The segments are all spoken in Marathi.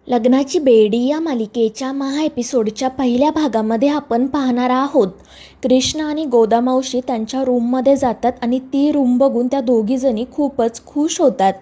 लग्नाची बेडी या मालिकेच्या महा एपिसोडच्या पहिल्या भागामध्ये आपण पाहणार आहोत. कृष्ण आणि गोदा मावशी त्यांच्या रूममध्ये जातात आणि ती रूम बघून त्या दोघीजणी खूपच खुश होतात.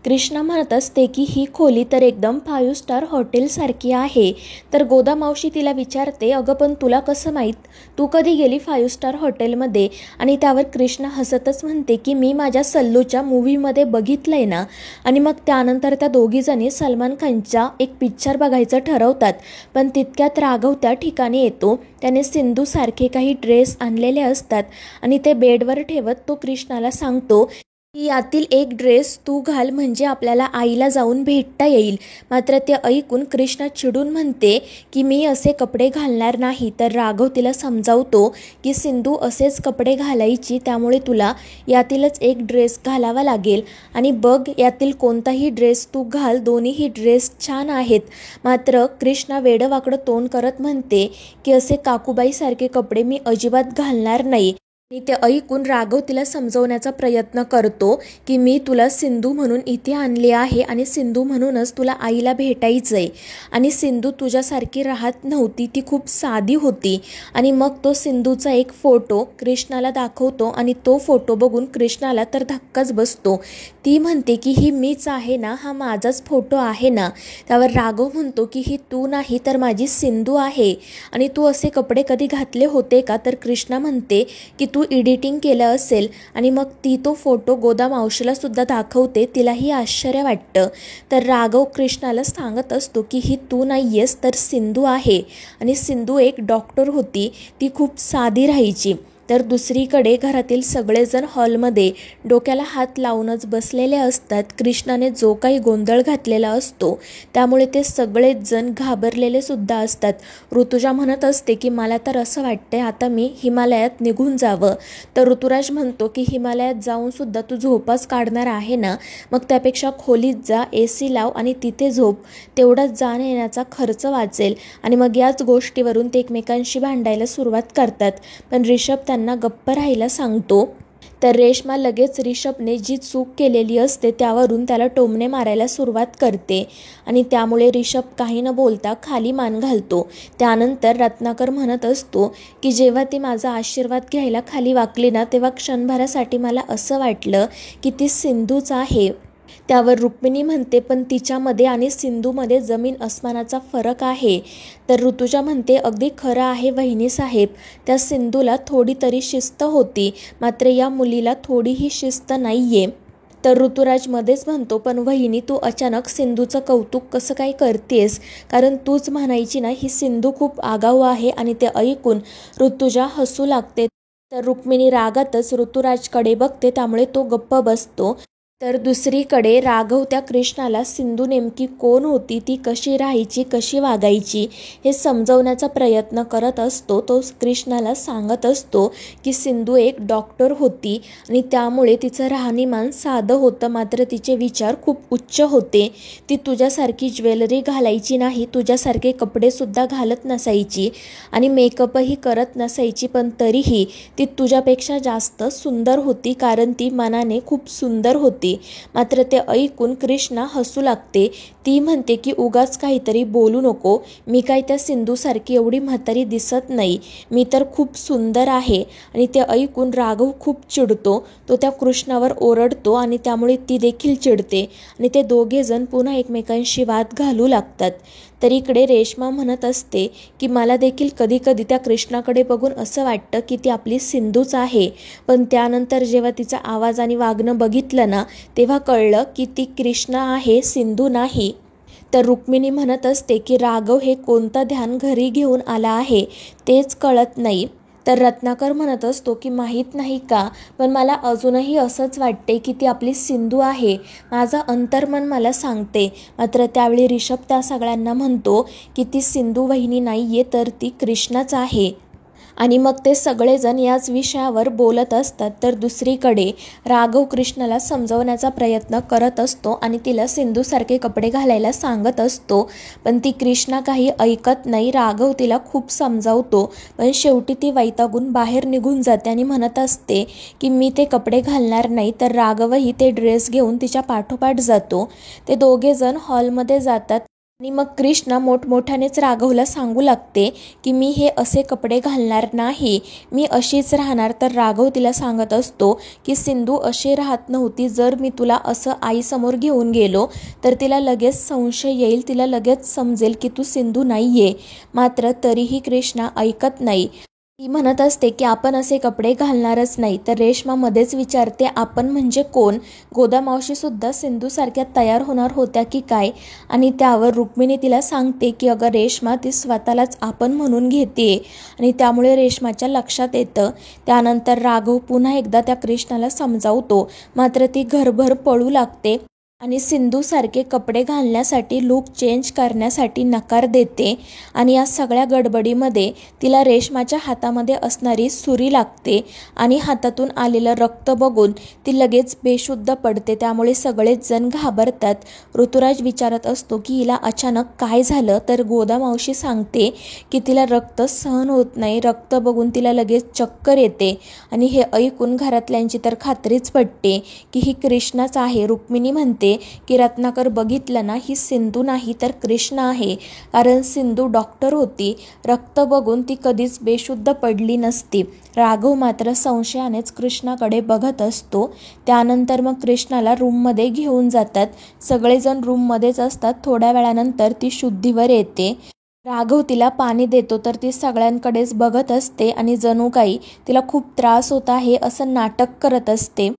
कृष्ण म्हणत असते की ही खोली तर एकदम 5 स्टार हॉटेलसारखी आहे. तर गोदा मावशी तिला विचारते, अगं पण तुला कसं माहीत, तू कधी गेली 5 स्टार हॉटेलमध्ये? आणि त्यावर कृष्ण हसतच म्हणते की मी माझ्या सल्लूच्या मूव्हीमध्ये बघितलंय ना. आणि मग त्यानंतर त्या दोघीजणी सलमान खानचा एक पिक्चर बघायचं ठरवतात. पण तितक्यात राघव त्या ठिकाणी येतो. त्याने सिंधूसारखे काही ड्रेस आणलेले असतात आणि ते बेडवर ठेवत तो कृष्णाला सांगतो की यातील एक ड्रेस तू घाल, म्हणजे आपल्याला आईला जाऊन भेटता येईल. मात्र ते ऐकून कृष्णा चिडून म्हणते की मी असे कपडे घालणार नाही. तर राघव तिला समजावतो की सिंधू असेच कपडे घालायची, त्यामुळे तुला यातीलच एक ड्रेस घालावा लागेल आणि बघ यातील कोणताही ड्रेस तू घाल, दोन्हीही ड्रेस छान आहेत. मात्र कृष्णा वेडवाकडं तोंड करत म्हणते की असे काकूबाईसारखे कपडे मी अजिबात घालणार नाही. आणि ते ऐकून राघव तिला समजवण्याचा प्रयत्न करतो की मी तुला सिंधू म्हणून इथे आणले आहे आणि सिंधू म्हणूनच तुला आईला भेटायचं आहे. आणि सिंधू तुझ्यासारखी राहत नव्हती, ती खूप साधी होती. आणि मग तो सिंधूचा एक फोटो कृष्णाला दाखवतो आणि तो फोटो बघून कृष्णाला तर धक्काच बसतो. ती म्हणते की ही मीच आहे ना, हा माझाच फोटो आहे ना. त्यावर राघव म्हणतो की ही तू नाही तर माझी सिंधू आहे. आणि तू असे कपडे कधी घातले होते का? तर कृष्णा म्हणते की तू एडिटिंग केलं असेल. आणि मग ती तो फोटो गोदा मावशीला सुद्धा दाखवते. तिलाही आश्चर्य वाटतं. तर राघव कृष्णाला सांगत असतो की ही तू नाही आहेस तर सिंधू आहे. आणि सिंधू एक डॉक्टर होती, ती खूप साधी राहायची. तर दुसरीकडे घरातील सगळेजण हॉलमध्ये डोक्याला हात लावूनच बसलेले असतात. कृष्णाने जो काही गोंधळ घातलेला असतो त्यामुळे ते सगळेच जण घाबरलेले सुद्धा असतात. ऋतुजा म्हणत असते की मला तर असं वाटतंय आता मी हिमालयात निघून जावं. तर ऋतुराज म्हणतो की हिमालयात जाऊन सुद्धा तू झोपाच काढणार आहे ना, मग त्यापेक्षा खोलीत जा, AC लाव आणि तिथे झोप, तेवढाच जाण्या येण्याचा खर्च वाचेल. आणि मग याच गोष्टीवरून ते एकमेकांशी भांडायला सुरुवात करतात. पण ऋषभ त्यांना गप्प राहायला सांगतो. तर रेश्मा लगेच ऋषभने जी चूक केलेली असते त्यावरून त्याला टोमणे मारायला सुरुवात करते आणि त्यामुळे ऋषभ काही न बोलता खाली मान घालतो. त्यानंतर रत्नाकर म्हणत असतो की जेव्हा ती माझा आशीर्वाद घ्यायला खाली वाकली ना, तेव्हा क्षणभरासाठी मला असं वाटलं की ती सिंधूच आहे. त्यावर रुक्मिणी म्हणते पण तिच्यामध्ये आणि सिंधूमध्ये जमीन अस्मानाचा फरक आहे. तर ऋतुजा म्हणते अगदी खरं आहे वहिनीसाहेब, त्या सिंधूला थोडी तरी शिस्त होती, मात्र या मुलीला थोडीही शिस्त नाहीये. तर ऋतुराज मध्येच म्हणतो पण वहिनी तू अचानक सिंधूचं कौतुक कसं काय करतेस, कारण तूच म्हणायची ना ही सिंधू खूप आगाऊ आहे. आणि ते ऐकून ऋतुजा हसू लागते. तर रुक्मिणी रागातच ऋतुराजकडे बघते, त्यामुळे तो गप्प बसतो. तर दुसरीकडे राघव त्या कृष्णाला सिंधू नेमकी कोण होती, ती कशी राहायची, कशी वागायची हे समजवण्याचा प्रयत्न करत असतो. तो कृष्णाला सांगत असतो की सिंधू एक डॉक्टर होती आणि त्यामुळे तिचं राहणीमान साधं होतं, मात्र तिचे विचार खूप उच्च होते. ती तुझ्यासारखी ज्वेलरी घालायची नाही, तुझ्यासारखे कपडेसुद्धा घालत नसायची आणि मेकअपही करत नसायची, पण तरीही ती तुझ्यापेक्षा जास्त सुंदर होती, कारण ती मनाने खूप सुंदर होती. मात्र ते ऐकून कृष्णा हसू लागते. ती म्हणते की उगाच काहीतरी बोलू नको, मी काय त्या सिंधूसारखी एवढी म्हातारी दिसत नाही, मी तर खूप सुंदर आहे. आणि ते ऐकून राघव खूप चिडतो. तो त्या कृष्णावर ओरडतो आणि त्यामुळे ती देखील चिडते आणि ते दोघेजण पुन्हा एकमेकांशी वाद घालू लागतात. तर इकडे रेश्मा म्हणत असते की मला देखील कधी कधी त्या कृष्णाकडे बघून असं वाटतं की ती आपली सिंधूच आहे, पण त्यानंतर जेव्हा तिचा आवाज आणि वागणं बघितलं ना, तेव्हा कळलं की ती कृष्णा आहे, सिंधू नाही. तर रुक्मिणी म्हणत असते की राघव हे कोणतं ध्यान घरी घेऊन आला आहे तेच कळत नाही. तर रत्नाकर म्हणत असतो की माहीत नाही का, पण मला अजूनही असंच वाटते की ती आपली सिंधू आहे, माझं अंतर्मन मला सांगते. मात्र त्यावेळी ऋषभ त्या सगळ्यांना म्हणतो की ती सिंधू वहिनी नाही आहे तर ती कृष्णाच आहे. आणि मग ते सगळेजण याच विषयावर बोलत असतात. तर दुसरीकडे राघव कृष्णाला समजवण्याचा प्रयत्न करत असतो आणि तिला सिंधूसारखे कपडे घालायला सांगत असतो, पण ती कृष्णा काही ऐकत नाही. राघव तिला खूप समजावतो, पण शेवटी ती वैतागून बाहेर निघून जाते आणि म्हणत असते की मी ते कपडे घालणार नाही. तर राघवही ते ड्रेस घेऊन तिच्या पाठोपाठ जातो. ते दोघेजण हॉलमध्ये जातात. आणि मग कृष्णा मोठमोठ्यानेच राघवला सांगू लागते की मी हे असे कपडे घालणार नाही, मी अशीच राहणार. तर राघव तिला सांगत असतो की सिंधू अशी राहत नव्हती, जर मी तुला असं आईसमोर घेऊन गेलो तर तिला लगेच संशय येईल, तिला लगेच समजेल की तू सिंधू नाही आहे. मात्र तरीही कृष्णा ऐकत नाही. ती म्हणत असते की आपण असे कपडे घालणारच नाही. तर रेश्मा मध्येच विचारते आपण म्हणजे कोण? गोदामावशीसुद्धा सिंधूसारख्या तयार होणार होत्या की काय? आणि त्यावर रुक्मिणी तिला सांगते की अगं रेश्मा, ती स्वतःलाच आपण म्हणून घेते आणि त्यामुळे रेश्माच्या लक्षात येतं. त्यानंतर राघव पुन्हा एकदा त्या कृष्णाला समजावतो, मात्र ती घरभर पळू लागते आणि सिंधूसारखे कपडे घालण्यासाठी, लूक चेंज करण्यासाठी नकार देते. आणि या सगळ्या गडबडीमध्ये तिला रेश्माच्या हातामध्ये असणारी सुरी लागते आणि हातातून आलेलं रक्त बघून ती लगेच बेशुद्ध पडते. त्यामुळे सगळेच जण घाबरतात. ऋतुराज विचारत असतो की हिला अचानक काय झालं? तर गोदामावशी सांगते की तिला रक्त सहन होत नाही, रक्त बघून तिला लगेच चक्कर येते. आणि हे ऐकून घरातल्यांची तर खात्रीच पटते की ही कृष्णाच आहे. रुक्मिणी म्हणते की रत्नाकर बघितलं ना, ही सिंधू नाही तर कृष्णा आहे, कारण सिंधू डॉक्टर होती, रक्त बघून ती कधीच बेशुद्ध पडली नसती. राघव मात्र संशयानेच कृष्णाकडे बघत असतो. त्यानंतर मग कृष्णाला रूममध्ये घेऊन जातात. सगळेजण रूममध्येच असतात. थोड्या वेळानंतर ती शुद्धीवर येते. राघव तिला पाणी देतो तर ती सगळ्यांकडेच बघत असते आणि जणू काही तिला खूप त्रास होत आहे असं नाटक करत असते.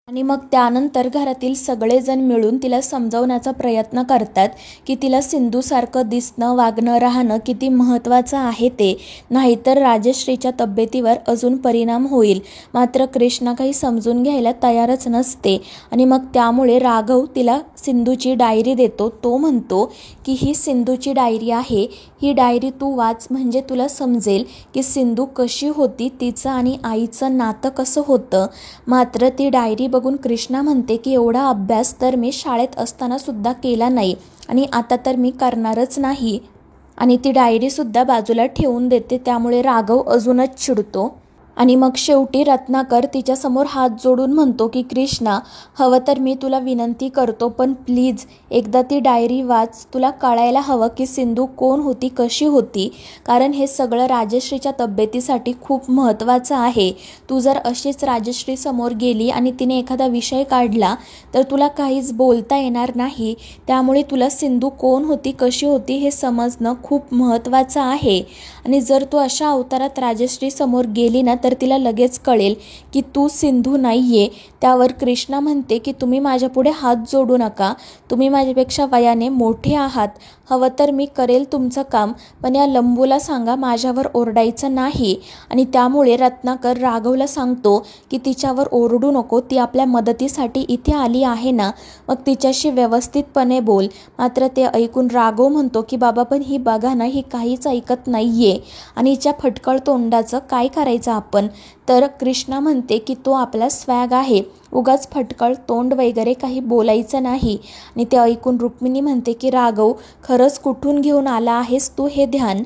आणि मग त्यानंतर घरातील सगळेजण मिळून तिला समजावण्याचा प्रयत्न करतात की तिला सिंधूसारखं दिसणं, वागणं, राहणं किती महत्त्वाचं आहे ते, नाहीतर राजश्रीच्या तब्येतीवर अजून परिणाम होईल. मात्र कृष्णा काही समजून घ्यायला तयारच नसते. आणि मग त्यामुळे राघव तिला सिंधूची डायरी देतो. तो म्हणतो की ही सिंधूची डायरी आहे, ही डायरी तू वाच, म्हणजे तुला समजेल की सिंधू कशी होती, तिचं आणि आईचं नातं कसं होतं. मात्र ती डायरी बघून कृष्णा म्हणते की एवढा अभ्यास तर मी शाळेत असताना सुद्धा केला नाही आणि आता तर मी करणारच नाही. आणि ती डायरीसुद्धा बाजूला ठेवून देते. त्यामुळे राघव अजूनच चिडतो. आणि मग शेवटी रत्नाकर तिच्यासमोर हात जोडून म्हणतो की कृष्णा, हवं तर मी तुला विनंती करतो, पण प्लीज एकदा ती डायरी वाच. तुला कळायला हवं की सिंधू कोण होती, कशी होती, कारण हे सगळं राजश्रीच्या तब्येतीसाठी खूप महत्त्वाचं आहे. तू जर अशीच राजश्री समोर गेली आणि तिने एखादा विषय काढला तर तुला काहीच बोलता येणार नाही. त्यामुळे तुला सिंधू कोण होती, कशी होती हे समजणं खूप महत्त्वाचं आहे. आणि जर तू अशा अवतारात राजश्री समोर गेली ना तर तिला लगेच कळेल की तू सिंधू नाहीये. त्यावर कृष्णा म्हणते की तुम्ही माझ्यापुढे हात जोडू नका, तुम्ही माझ्यापेक्षा वयाने मोठे आहात, हवं तर मी करेल तुमचं काम, पण या लंबूला सांगा माझ्यावर ओरडायचं नाही. आणि त्यामुळे रत्नाकर राघवला सांगतो की तिच्यावर ओरडू नको, ती आपल्या मदतीसाठी इथे आली आहे ना, मग तिच्याशी व्यवस्थितपणे बोल. मात्र ते ऐकून राघव म्हणतो की बाबा, पण ही बघा ना, ही काहीच ऐकत नाहीये आणि हिच्या फटकळ तोंडाचं काय करायचं आपण? तर कृष्णा म्हणते की तो आपला स्वॅग आहे, उगाच फटकळ तोंड वगैरे काही बोलायचं नाही. आणि ते ऐकून रुक्मिणी म्हणते की राघव, खरंच कुठून घेऊन आला आहेस तू हे ध्यान?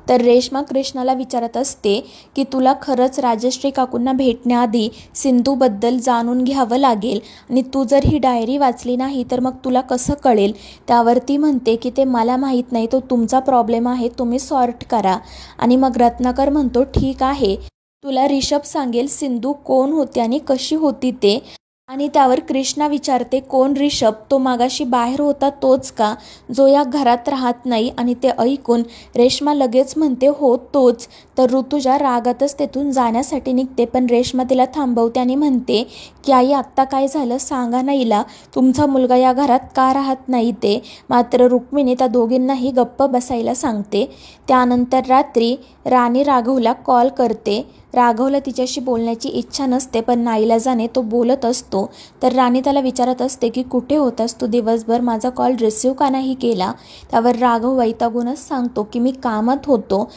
तर रेश्मा कृष्णाला विचारत असते की तुला खरंच राजश्री काकूंना भेटण्याआधी सिंधूबद्दल जाणून घ्यावं लागेल आणि तू जर ही डायरी वाचली नाही तर मग तुला कसं कळेल? त्यावरती म्हणते की ते मला माहीत नाही, तो तुमचा प्रॉब्लेम आहे, तुम्ही सॉर्ट करा. आणि मग रत्नाकर म्हणतो ठीक आहे, तुला रिषभ सांगेल सिंधू कोण होती आणि कशी होती ते. आणि त्यावर कृष्णा विचारते कोण रिषभ? तो मागाशी बाहेर होता तोच का, जो या घरात राहत नाही? आणि ते ऐकून रेश्मा लगेच म्हणते हो तोच. तर ऋतुजा रागातच तेथून जाण्यासाठी निघते, पण रेश्मा तिला थांबवते आणि म्हणते की आई, आत्ता काय झालं सांगा ना हिला, तुमचा मुलगा या घरात का राहत नाही ते. मात्र रुक्मिणी त्या दोघींनाही गप्प बसायला सांगते. त्यानंतर रात्री राणी राघवला कॉल करते. राघवला तिच्याशी बोलण्याची इच्छा नसते, पण नाईलाजाने तो बोलत असतो. तर राणी त्याला विचारत असते की कुठे होतास तू दिवसभर, माझा कॉल रिसीव का नाही केला? त्यावर राघव वैतागूनच सांगतो की मी कामात होतो.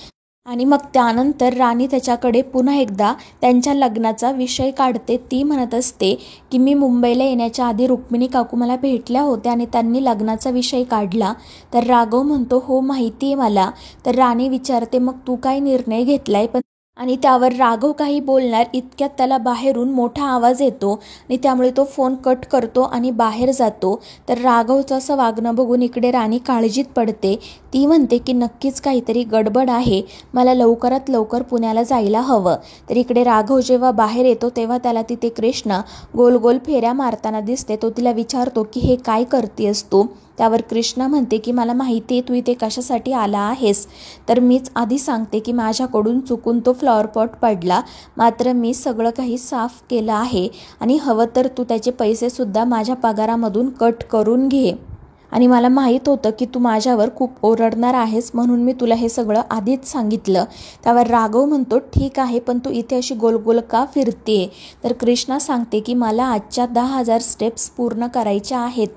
आणि मग त्यानंतर राणी त्याच्याकडे पुन्हा एकदा त्यांच्या लग्नाचा विषय काढते. ती म्हणत असते की मी मुंबईला येण्याच्या आधी रुक्मिणी काकू मला भेटल्या होत्या आणि त्यांनी लग्नाचा विषय काढला. तर राघव म्हणतो हो माहिती आहे मला. तर राणी विचारते मग तू काय निर्णय घेतलाय? पण आणि त्यावर राघव काही बोलणार इतक्यात त्याला बाहेरून मोठा आवाज येतो आणि त्यामुळे तो फोन कट करतो आणि बाहेर जातो. तर राघवचं असं वागणं बघून इकडे राणी काळजीत पडते. ती म्हणते की नक्कीच काहीतरी गडबड आहे, मला लवकरात लवकर पुण्याला जायला हवं. तर इकडे राघव जेव्हा बाहेर येतो तेव्हा त्याला तिथे कृष्णा गोल गोल फेऱ्या मारताना दिसते. तो तिला विचारतो की हे काय करतेस तू? त्यावर कृष्णा म्हणते की मला माहिती आहे तू इथे कशासाठी आला आहेस. तर मीच आधी सांगते की माझ्याकडून चुकून तो फ्लॉवर पॉट पडला, मात्र मी सगळं काही साफ केलं आहे आणि हवं तर तू त्याचे पैसेसुद्धा माझ्या पगारामधून कट करून घे. आणि मला माहीत होतं की तू माझ्यावर खूप ओरडणार आहेस, म्हणून मी तुला हे सगळं आधीच सांगितलं. त्यावर राघव म्हणतो ठीक आहे, पण तू इथे अशी गोलगोल का फिरते? तर कृष्णा सांगते की मला आजच्या 10,000 स्टेप्स पूर्ण करायच्या आहेत.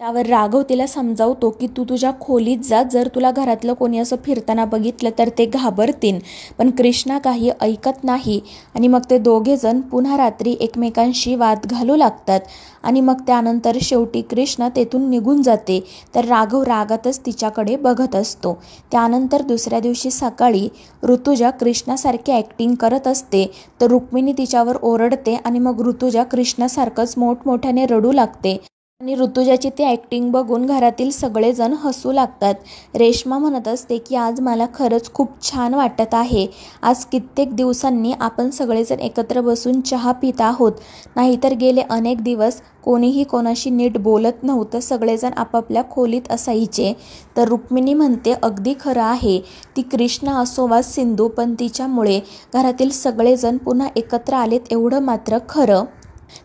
त्यावर राघव तिला समजावतो की तू तुझ्या खोलीत जा, जर तुला घरातलं कोणी असं फिरताना बघितलं तर ते घाबरतील. पण कृष्णा काही ऐकत नाही आणि मग ते दोघेजण पुन्हा रात्री एकमेकांशी वाद घालू लागतात. आणि मग त्यानंतर शेवटी कृष्णा तेथून निघून जाते. तर राघव रागातच तिच्याकडे बघत असतो. त्यानंतर दुसऱ्या दिवशी सकाळी ऋतुजा कृष्णासारखी ॲक्टिंग करत असते, तर रुक्मिणी तिच्यावर ओरडते आणि मग ऋतुजा कृष्णासारखंच मोठमोठ्याने रडू लागते. आणि ऋतुजाची ती ॲक्टिंग बघून घरातील सगळेजण हसू लागतात. रेश्मा म्हणत असते की आज मला खरंच खूप छान वाटत आहे. आज कित्येक दिवसांनी आपण सगळेजण एकत्र बसून चहा पित आहोत, नाहीतर गेले अनेक दिवस कोणीही कोणाशी नीट बोलत नव्हतं, सगळेजण आपापल्या खोलीत असायचे. तर रुक्मिणी म्हणते अगदी खरं आहे, ती कृष्णा असो वा सिंधू, पण तिच्यामुळे घरातील सगळेजण पुन्हा एकत्र आलेत एवढं मात्र खरं.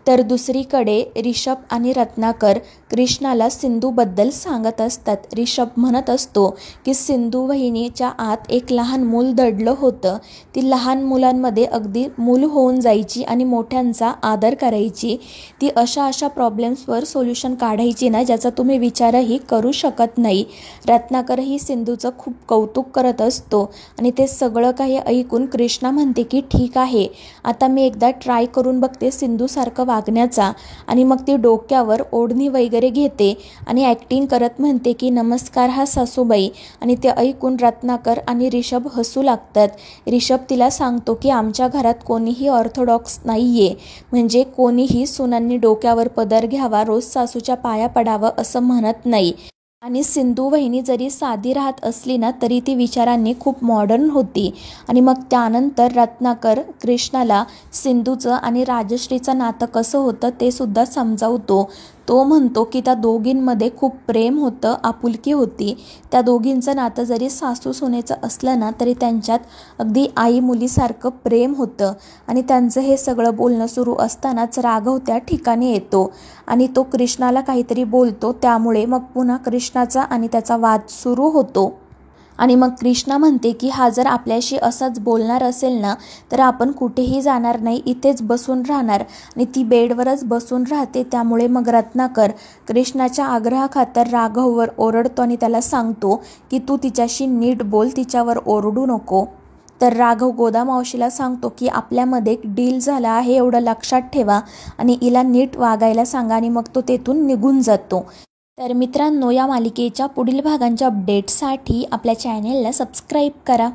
तर दुसरीकडे रिषभ आणि रत्नाकर कृष्णाला सिंधूबद्दल सांगत असतात. रिषभ म्हणत असतो की सिंधू वहिनीच्या आत एक लहान मूल दडलं होतं, ती लहान मुलांमध्ये अगदी मूल होऊन जायची आणि मोठ्यांचा आदर करायची. ती अशा अशा प्रॉब्लेम्सवर सोल्युशन काढायची ना ज्याचा तुम्ही विचारही करू शकत नाही. रत्नाकरही सिंधूचं खूप कौतुक करत असतो आणि ते सगळं काही ऐकून कृष्णा म्हणते की ठीक आहे, आता मी एकदा ट्राय करून बघते सिंधूसारखं वागण्याचा. आणि मग ती डोक्यावर ओढणी वगैरे घेते आणि ॲक्टिंग करत म्हणते की नमस्कार हा सासूबाई. आणि ते ऐकून रत्नाकर आणि रिषभ हसू लागतात. रिषभ तिला सांगतो की आमच्या घरात कोणीही ऑर्थोडॉक्स नाही आहे, म्हणजे कोणीही सुनांनी डोक्यावर पदर घ्यावा, रोज सासूच्या पाया पडावं असं म्हणत नाही. आणि सिंधू वहिनी जरी साधी राहत असली ना तरी ती विचारांनी खूप मॉडर्न होती. आणि मग त्यानंतर रत्नाकर कृष्णाला सिंधूचं आणि राजश्रीचं नातं कसं होतं ते सुद्धा समजावतो. तो म्हणतो की त्या दोघींमध्ये खूप प्रेम होतं, आपुलकी होती. त्या दोघींचं नातं जरी सासू सुनेचं असलं ना तरी त्यांच्यात अगदी आई मुलीसारखं प्रेम होतं. आणि त्यांचं हे सगळं बोलणं सुरू असतानाच राघव त्या ठिकाणी येतो आणि तो कृष्णाला काहीतरी बोलतो, त्यामुळे मग पुन्हा कृष्णाचा आणि त्याचा वाद सुरू होतो. आणि मग कृष्णा म्हणते की हा जर आपल्याशी असाच बोलणार असेल ना तर आपण कुठेही जाणार नाही, इथेच बसून राहणार. आणि ती बेडवरच बसून राहते. त्यामुळे मग रत्नाकर कृष्णाच्या आग्रहाखातर राघववर ओरडतो आणि त्याला सांगतो की तू तिच्याशी नीट बोल, तिच्यावर ओरडू नको. तर राघव गोदामावशीला सांगतो की आपल्यामध्ये एक डील झाला आहे एवढं लक्षात ठेवा आणि हिला नीट वागायला सांगा. आणि मग तो तेथून निघून जातो. तर मित्रांनो, या मालिकेच्या पुढील भागांच्या अपडेटसाठी आपल्या चॅनेलला सबस्क्राईब करा.